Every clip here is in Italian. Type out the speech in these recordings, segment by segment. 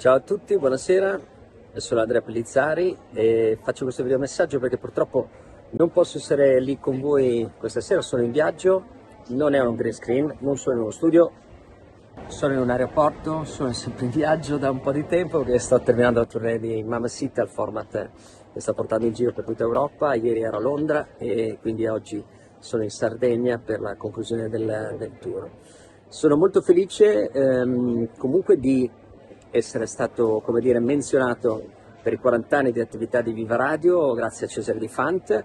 Ciao a tutti, buonasera, sono Andrea Pellizzari e faccio questo videomessaggio perché purtroppo non posso essere lì con voi questa sera, sono in viaggio, non è un green screen, non sono in uno studio, sono in un aeroporto, sono sempre in viaggio da un po' di tempo perché sto terminando la tournée di Mama City al format che sta portando in giro per tutta Europa. Ieri ero a Londra e quindi oggi sono in Sardegna per la conclusione del tour. Sono molto felice comunque di essere stato, come dire, menzionato per i 40 anni di attività di Viva Radio, grazie a Cesare Di Fant,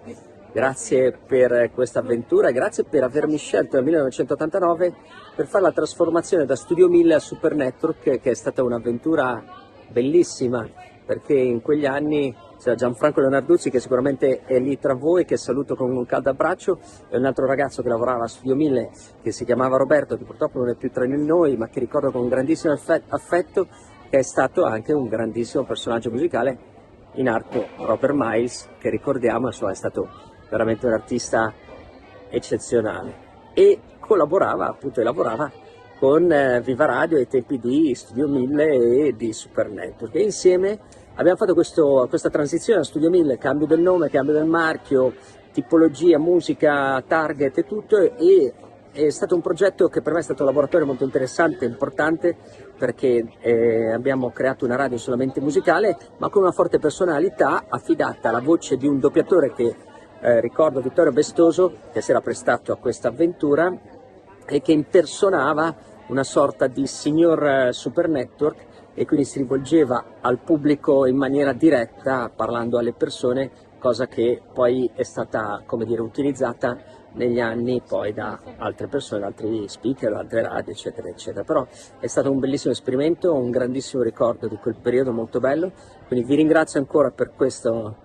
grazie per questa avventura e grazie per avermi scelto nel 1989 per fare la trasformazione da Studio 1000 a Super Network, che è stata un'avventura bellissima, perché in quegli anni c'era Gianfranco Leonarduzzi, che sicuramente è lì tra voi, che saluto con un caldo abbraccio, e un altro ragazzo che lavorava a Studio 1000 che si chiamava Roberto, che purtroppo non è più tra noi, ma che ricordo con un grandissimo affetto, che è stato anche un grandissimo personaggio musicale in arte, Robert Miles, che ricordiamo, insomma, è stato veramente un artista eccezionale e collaborava appunto e lavorava con Viva Radio ai tempi di Studio 1000 e di Super Network, e insieme abbiamo fatto questa transizione a Studio 1000, cambio del nome, cambio del marchio, tipologia, musica, target e tutto, e è stato un progetto che per me è stato un laboratorio molto interessante, importante, perché abbiamo creato una radio solamente musicale, ma con una forte personalità, affidata alla voce di un doppiatore che ricordo, Vittorio Bestoso, che si era prestato a questa avventura e che impersonava una sorta di signor Super Network, e quindi si rivolgeva al pubblico in maniera diretta, parlando alle persone, cosa che poi è stata, come dire, utilizzata negli anni poi da altre persone, altri speaker, altre radio, eccetera, eccetera. Però è stato un bellissimo esperimento, un grandissimo ricordo di quel periodo molto bello, quindi vi ringrazio ancora per questo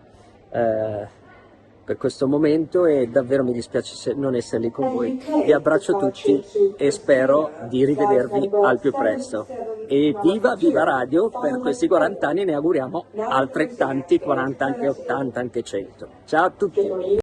momento e davvero mi dispiace non essere lì con voi. Vi abbraccio tutti e spero di rivedervi al più presto. E viva Viva Radio per questi 40 anni, ne auguriamo altrettanti, 40, anche 80, anche 100. Ciao a tutti!